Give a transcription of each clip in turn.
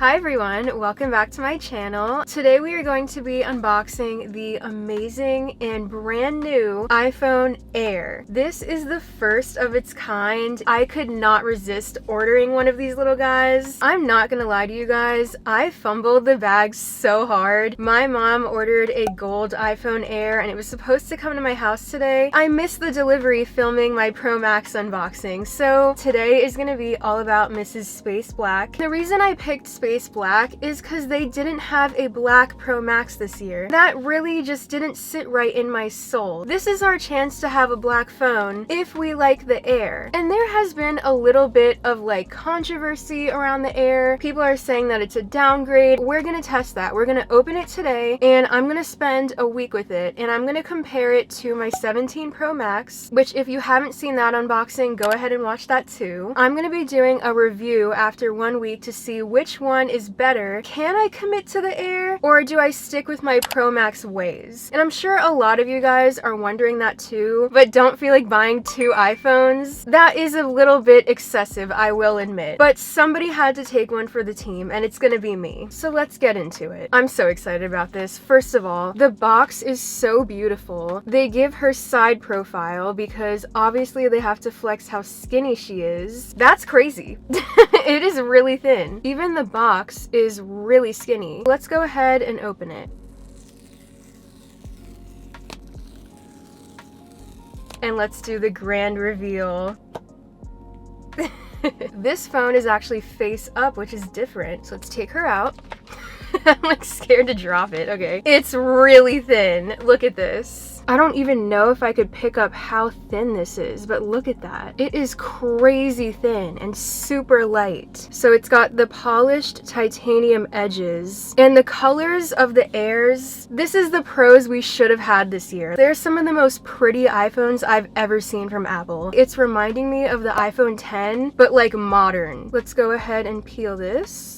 Hi everyone, welcome back to my channel. Today we are going to be unboxing the amazing and brand new iPhone Air. This is the first of its kind. I could not resist ordering one of these little guys. I'm not gonna lie to you guys, I fumbled the bag so hard. My mom ordered a gold iPhone Air and it was supposed to come to my house today. I missed the delivery filming my Pro Max unboxing, so today is gonna be all about Mrs. Space Black. The reason I picked Space Black is because they didn't have a black Pro Max this year. That really just didn't sit right in my soul. This is our chance to have a black phone if we like the Air. And there has been a little bit of like controversy around the Air. People are saying that it's a downgrade. We're gonna test that. We're gonna open it today and I'm gonna spend a week with it and I'm gonna compare it to my 17 Pro Max, which if you haven't seen that unboxing, go ahead and watch that too. I'm gonna be doing a review after 1 week to see which one is better. Can I commit to the Air or do I stick with my Pro Max ways? And I'm sure a lot of you guys are wondering that too, but don't feel like buying 2 iPhones. That is a little bit excessive, I will admit, but somebody had to take one for the team and it's gonna be me. So let's get into it. I'm so excited about this. First of all, the box is so beautiful. They give her side profile because obviously they have to flex how skinny she is. That's crazy. It is really thin. Even the box is really skinny. Let's go ahead and open it. And let's do the grand reveal. This phone is actually face up, which is different. So let's take her out. I'm like scared to drop it. Okay. It's really thin. Look at this. I don't even know if I could pick up how thin this is, but look at that. It is crazy thin and super light. So it's got the polished titanium edges and the colors of the Airs. This is the pros we should have had this year. They're some of the most pretty iPhones I've ever seen from Apple. It's reminding me of the iPhone 10, but like modern. Let's go ahead and peel this.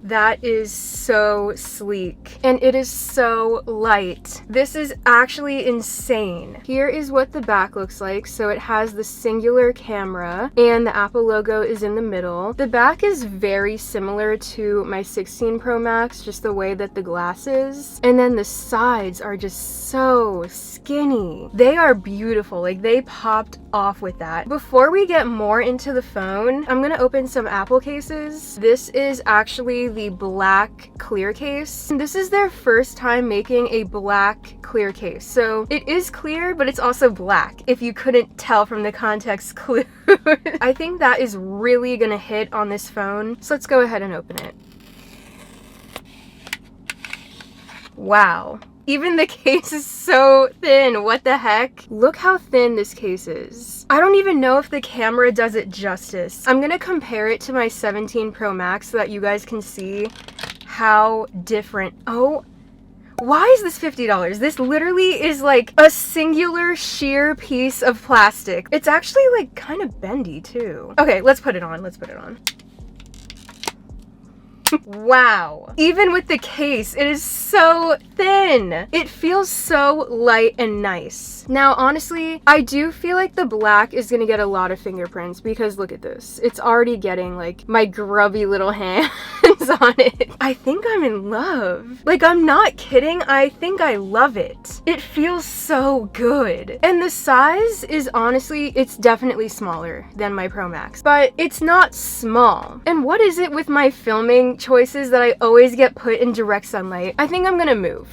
That is so sleek and it is so light. This is actually insane. Here is what the back looks like. So it has the singular camera and the Apple logo is in the middle. The back is very similar to my 16 Pro Max, just the way that the glass is. And then the sides are just so skinny. They are beautiful. Like they popped off with that. Before we get more into the phone, I'm gonna open some Apple cases. This is actually the black clear case. This is their first time making a black clear case. So it is clear, but it's also black, if you couldn't tell from the context clue. I think that is really gonna hit on this phone. So let's go ahead and open it. Wow. Even the case is so thin. What the heck? Look how thin this case is. I don't even know if the camera does it justice. I'm gonna compare it to my 17 Pro Max so that you guys can see how different. Oh, why is this $50? This literally is like a singular sheer piece of plastic. It's actually like kind of bendy too. Okay, let's put it on. Let's put it on. Wow. Even with the case, it is so thin. It feels so light and nice. Now, honestly, I do feel like the black is gonna get a lot of fingerprints because look at this. It's already getting like my grubby little hands on it. I think I'm in love. Like, I'm not kidding. I think I love it. It feels so good. And the size is honestly, it's definitely smaller than my Pro Max, but it's not small. And what is it with my filming choices that I always get put in direct sunlight? I think I'm gonna move.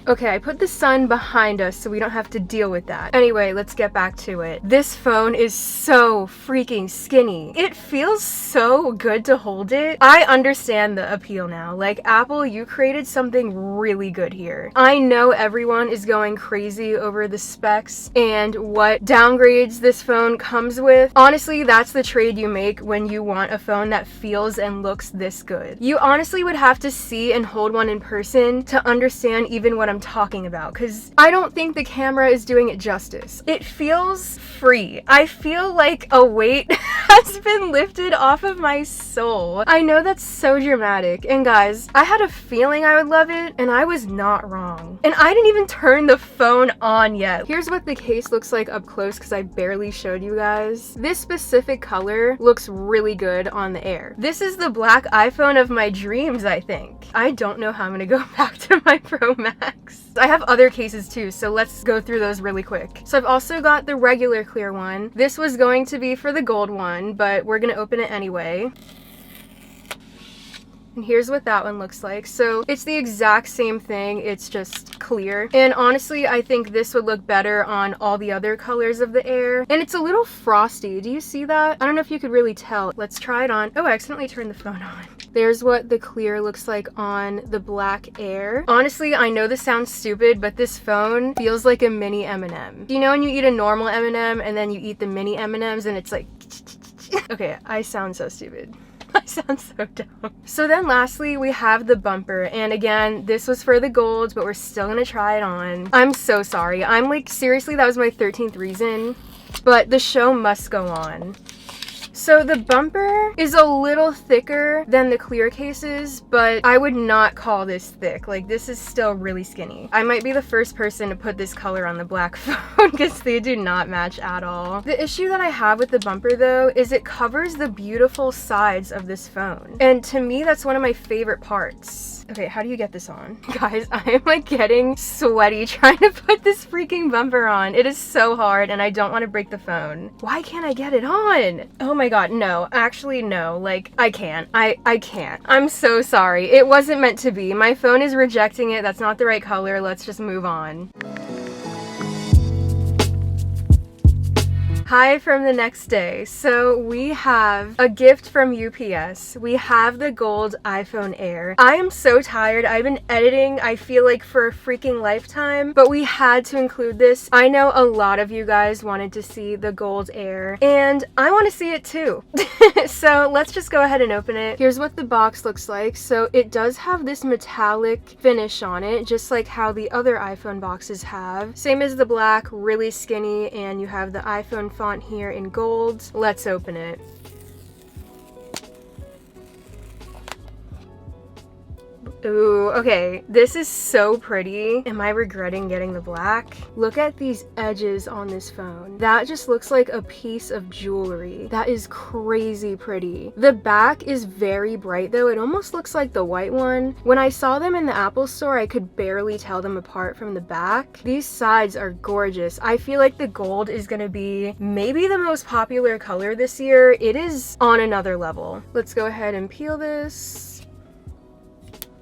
Okay, I put the sun behind us so we don't have to deal with that. Anyway, let's get back to it. This phone is so freaking skinny. It feels so good to hold it. I understand the appeal now. Like, Apple, you created something really good here. I know everyone is going crazy over the specs and what downgrades this phone comes with. Honestly, that's the trade you make when you want a phone that feels and looks this good. You honestly would have to see and hold one in person to understand even explain what I'm talking about because I don't think the camera is doing it justice. It feels free. I feel like a weight has been lifted off of my soul. I know that's so dramatic, and guys, I had a feeling I would love it, and I was not wrong. And I didn't even turn the phone on yet. Here's what the case looks like up close because I barely showed you guys. This specific color looks really good on the Air. This is the black iPhone of my dreams, I think. I don't know how I'm gonna go back to my Pro Max. I have other cases too, so let's go through those really quick. So I've also got the regular clear one. This was going to be for the gold one, but we're gonna open it anyway. And here's what that one looks like. So it's the exact same thing, it's just clear. And honestly, I think this would look better on all the other colors of the Air. And it's a little frosty. Do you see that? I don't know if you could really tell. Let's try it on. Oh, I accidentally turned the phone on. There's what the clear looks like on the black Air. Honestly, I know this sounds stupid, but this phone feels like a mini M&M. You know when you eat a normal M&M and then you eat the mini M&Ms and it's like... Okay, I sound so stupid. I sound so dumb. So then lastly, we have the bumper. And again, this was for the gold, but we're still gonna try it on. I'm so sorry. I'm like, seriously, that was my 13th reason. But the show must go on. So the bumper is a little thicker than the clear cases, but I would not call this thick. Like, this is still really skinny. I might be the first person to put this color on the black phone because they do not match at all. The issue that I have with the bumper though is it covers the beautiful sides of this phone. And to me, that's one of my favorite parts. Okay, how do you get this on? Guys, I am like getting sweaty trying to put this freaking bumper on. It is so hard and I don't want to break the phone. Why can't I get it on? Oh my god, no. Actually, no. Like, I can't. I can't. I'm so sorry. It wasn't meant to be. My phone is rejecting it. That's not the right color. Let's just move on. Hi from the next day. So we have a gift from UPS. We have the gold iPhone Air. I am so tired. I've been editing, I feel like, for a freaking lifetime, but we had to include this. I know a lot of you guys wanted to see the gold Air, and I want to see it too. So let's just go ahead and open it. Here's what the box looks like. So it does have this metallic finish on it, just like how the other iPhone boxes have. Same as the black, really skinny, and you have the iPhone font here in gold. Let's open it. Ooh, okay. This is so pretty. Am I regretting getting the black? Look at these edges on this phone. That just looks like a piece of jewelry. That is crazy pretty. The back is very bright though. It almost looks like the white one. When I saw them in the Apple store, I could barely tell them apart from the back. These sides are gorgeous. I feel like the gold is gonna be maybe the most popular color this year. It is on another level. Let's go ahead and peel this.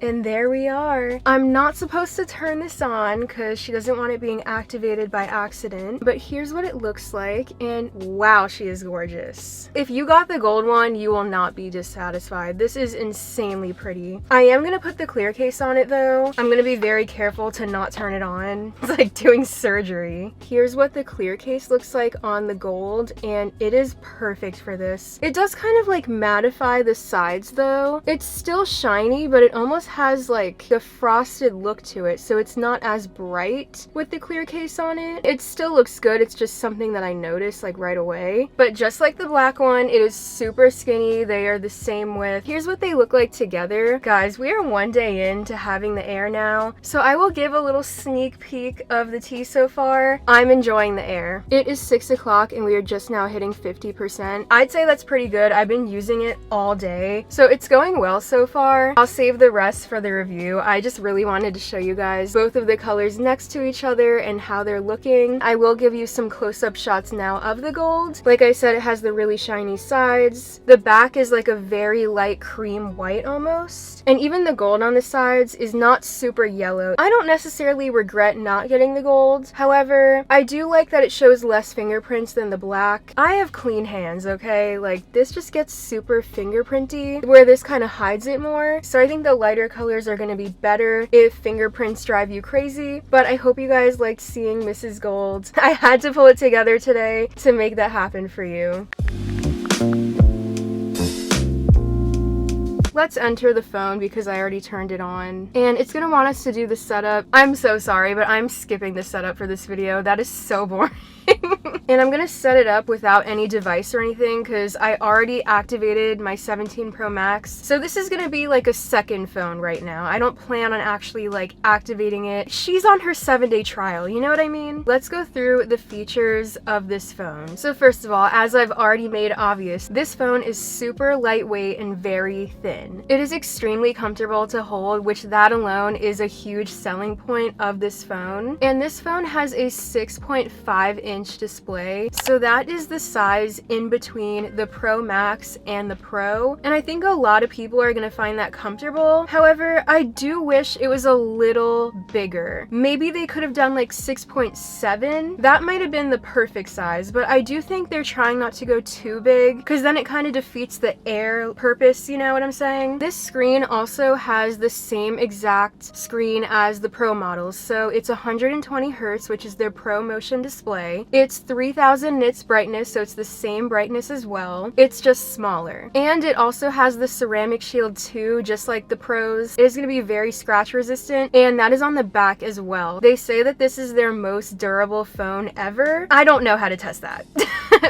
And there we are. I'm not supposed to turn this on because she doesn't want it being activated by accident, but here's what it looks like, and wow, she is gorgeous. If you got the gold one, you will not be dissatisfied. This is insanely pretty. I am gonna put the clear case on it though. I'm gonna be very careful to not turn it on. It's like doing surgery. Here's what the clear case looks like on the gold, and it is perfect for this. It does kind of like mattify the sides though. It's still shiny, but it almost has like the frosted look to it, so it's not as bright with the clear case on it. It still looks good. It's just something that I noticed like right away. But just like the black one, it is super skinny. They are the same width. Here's what they look like together. Guys, we are one day into having the Air now, so I will give a little sneak peek of the tea so far. I'm enjoying the Air. It is 6 o'clock and we are just now hitting 50%. I'd say that's pretty good. I've been using it all day, so it's going well so far. I'll save the rest for the review. I just really wanted to show you guys both of the colors next to each other and how they're looking. I will give you some close-up shots now of the gold. Like I said, it has the really shiny sides. The back is like a very light cream white almost. And even the gold on the sides is not super yellow. I don't necessarily regret not getting the gold. However, I do like that it shows less fingerprints than the black. I have clean hands, okay? Like, this just gets super fingerprinty, where this kind of hides it more. So I think the lighter colors are going to be better if fingerprints drive you crazy. But I hope you guys liked seeing Mrs. Gold. I had to pull it together today to make that happen for you. let's enter the phone because I already turned it on. And it's gonna want us to do the setup. I'm so sorry, but I'm skipping the setup for this video. That is so boring. And I'm gonna set it up without any device or anything because I already activated my 17 Pro Max. So this is gonna be like a second phone right now. I don't plan on actually like activating it. She's on her 7-day trial, you know what I mean? Let's go through the features of this phone. So first of all, as I've already made obvious, this phone is super lightweight and very thin. It is extremely comfortable to hold, which that alone is a huge selling point of this phone. And this phone has a 6.5-inch display, so that is the size in between the Pro Max and the Pro, and I think a lot of people are gonna find that comfortable. However, I do wish it was a little bigger. Maybe they could have done like 6.7. That might have been the perfect size, but I do think they're trying not to go too big because then it kind of defeats the Air purpose, you know what I'm saying? This screen also has the same exact screen as the Pro models, so it's 120 Hz, which is their Pro Motion display. It's 3000 nits brightness, so it's the same brightness as well. It's just smaller. And it also has the ceramic shield too, just like the Pros. It is going to be very scratch resistant, and that is on the back as well. They say that this is their most durable phone ever. I don't know how to test that,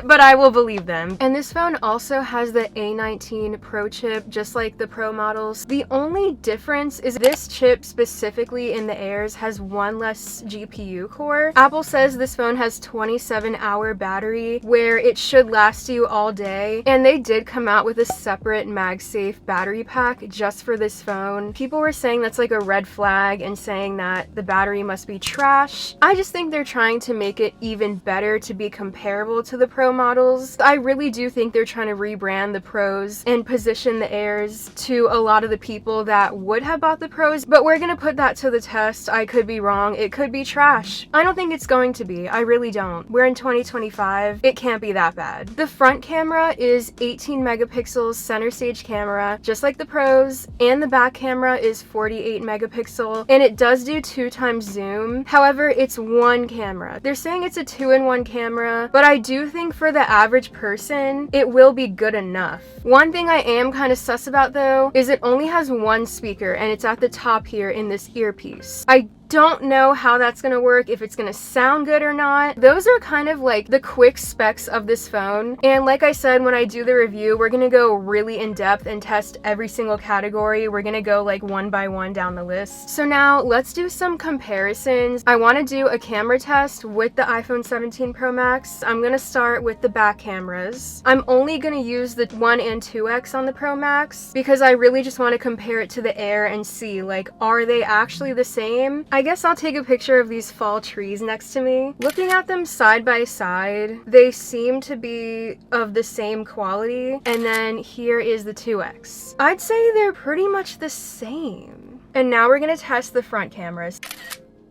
but I will believe them. And this phone also has the A19 Pro chip, just like the Pro models. The only difference is this chip specifically in the Airs has one less GPU core. Apple says this phone has 27-hour battery, where it should last you all day, and they did come out with a separate MagSafe battery pack just for this phone. People were saying that's like a red flag and saying that the battery must be trash. I just think they're trying to make it even better to be comparable to the Pro models. I really do think they're trying to rebrand the Pros and position the Airs to a lot of the people that would have bought the Pros, but we're gonna put that to the test. I could be wrong. It could be trash. I don't think it's going to be. I really don't. We're in 2025. It can't be that bad. The front camera is 18 megapixels center stage camera, just like the Pros, and the back camera is 48 megapixel, and it does do 2x zoom. However, it's one camera. They're saying it's a 2-in-1 camera, but I do think for the average person, it will be good enough. One thing I am kind of sus about though, is it only has one speaker, and it's at the top here in this earpiece. I don't know how that's gonna work, if it's gonna sound good or not. Those are kind of like the quick specs of this phone, and like I said, when I do the review, we're gonna go really in depth and test every single category. We're gonna go like one by one down the list. So now let's do some comparisons. I want to do a camera test with the iPhone 17 Pro Max. I'm gonna start with the back cameras. I'm only gonna use the 1 and 2x on the Pro Max because I really just want to compare it to the Air and see, like, are they actually the same? I guess I'll take a picture of these fall trees next to me. Looking at them side by side, they seem to be of the same quality. And then here is the 2x. I'd say they're pretty much the same. And now we're gonna test the front cameras.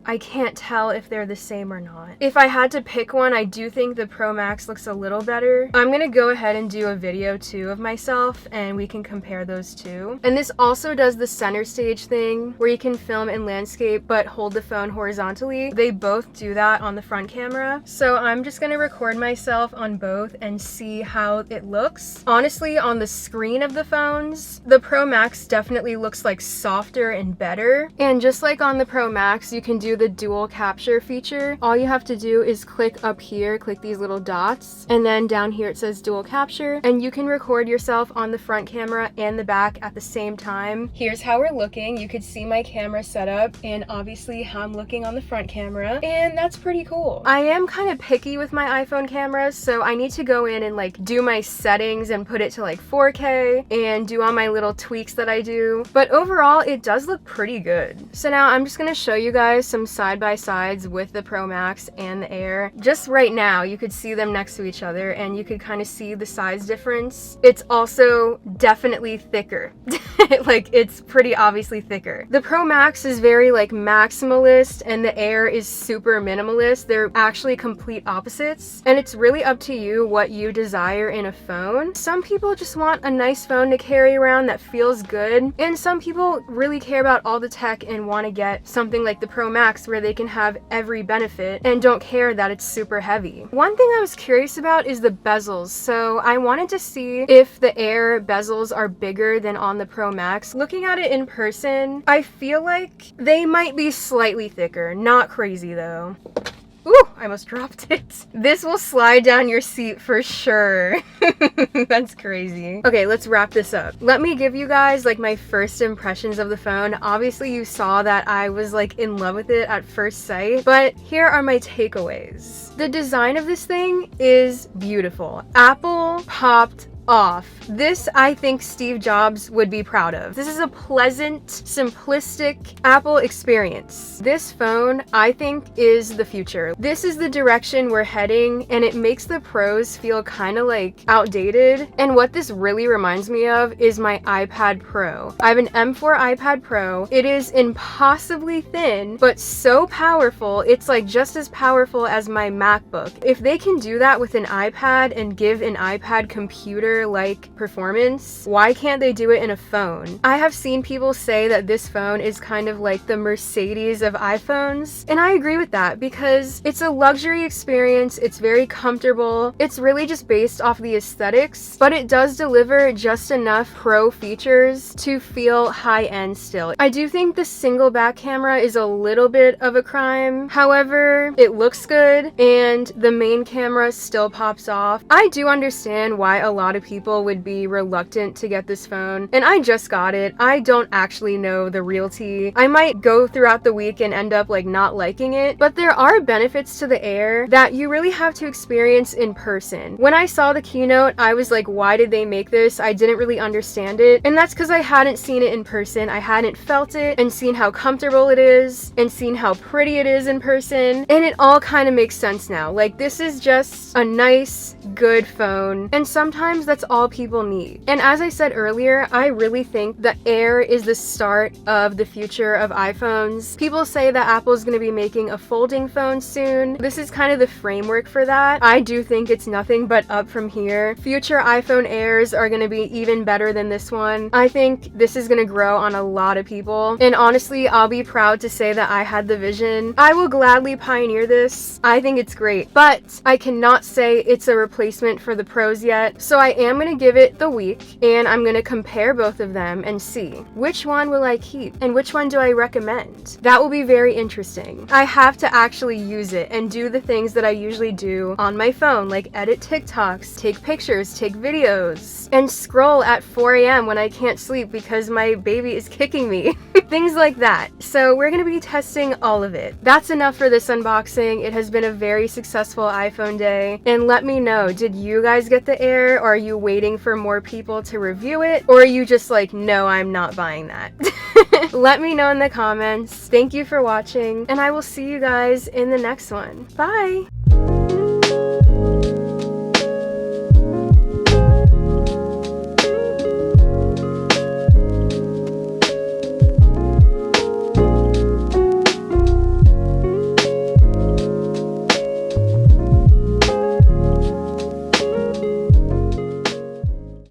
I can't tell if they're the same or not. If I had to pick one, I do think the Pro Max looks a little better. I'm gonna go ahead and do a video too of myself and we can compare those two. And this also does the center stage thing where you can film in landscape but hold the phone horizontally. They both do that on the front camera. So I'm just gonna record myself on both and see how it looks. Honestly, on the screen of the phones, the Pro Max definitely looks like softer and better. And just like on the Pro Max, you can do the dual capture feature. All you have to do is click up here, click these little dots, and then down here it says dual capture, and you can record yourself on the front camera and the back at the same time. Here's how we're looking. You could see my camera setup and obviously how I'm looking on the front camera, and that's pretty cool. I am kind of picky with my iPhone cameras, so I need to go in and like do my settings and put it to like 4K and do all my little tweaks that I do, but overall it does look pretty good. So now I'm just gonna show you guys some side-by-sides with the Pro Max and the Air. Just right now you could see them next to each other and you could kind of see the size difference. It's also definitely thicker. Like, it's pretty obviously thicker. The Pro Max is very like maximalist and the Air is super minimalist. They're actually complete opposites, and it's really up to you what you desire in a phone. Some people just want a nice phone to carry around that feels good, and some people really care about all the tech and want to get something like the Pro Max where they can have every benefit and don't care that it's super heavy. One thing I was curious about is the bezels. So I wanted to see if the Air bezels are bigger than on the Pro Max. Looking at it in person, I feel like they might be slightly thicker. Not crazy though. Ooh, I almost dropped it. This will slide down your seat for sure. That's crazy. Okay, let's wrap this up. Let me give you guys like my first impressions of the phone. Obviously you saw that I was like in love with it at first sight, but here are my takeaways. The design of this thing is beautiful. Apple popped off. This, I think Steve Jobs would be proud of. This is a pleasant, simplistic Apple experience. This phone, I think, is the future. This is the direction we're heading, and it makes the Pros feel kind of like outdated. And what this really reminds me of is my iPad Pro. I have an M4 iPad Pro. It is impossibly thin, but so powerful. It's like just as powerful as my MacBook. If they can do that with an iPad and give an iPad computer like performance, why can't they do it in a phone? I have seen people say that this phone is kind of like the Mercedes of iPhones, and I agree with that because it's a luxury experience, it's very comfortable, it's really just based off the aesthetics, but it does deliver just enough pro features to feel high-end still. I do think the single back camera is a little bit of a crime, however, it looks good and the main camera still pops off. I do understand why a lot of people would be reluctant to get this phone, and I just got it. I don't actually know the real tea. I might go throughout the week and end up like not liking it, but there are benefits to the Air that you really have to experience in person. When I saw the keynote, I was like, why did they make this? I didn't really understand it, and that's because I hadn't seen it in person. I hadn't felt it and seen how comfortable it is and seen how pretty it is in person, and it all kind of makes sense now. Like, this is just a nice, good phone, and sometimes that's all people need. And as I said earlier, I really think the Air is the start of the future of iPhones. People say that Apple's going to be making a folding phone soon. This is kind of the framework for that. I do think it's nothing but up from here. Future iPhone Airs are going to be even better than this one. I think this is going to grow on a lot of people, and honestly, I'll be proud to say that I had the vision. I will gladly pioneer this. I think it's great, but I cannot say it's a replacement for the Pros yet, so I am going to give it the week, and I'm going to compare both of them and see which one will I keep and which one do I recommend. That will be very interesting. I have to actually use it and do the things that I usually do on my phone, like edit TikToks, take pictures, take videos, and scroll at 4 a.m. when I can't sleep because my baby is kicking me. Things like that. So we're going to be testing all of it. That's enough for this unboxing. It has been a very successful iPhone day, and let me know, did you guys get the Air, or are you waiting for more people to review it, or are you just like, no, I'm not buying that? Let me know in the comments. Thank you for watching, and I will see you guys in the next one. Bye!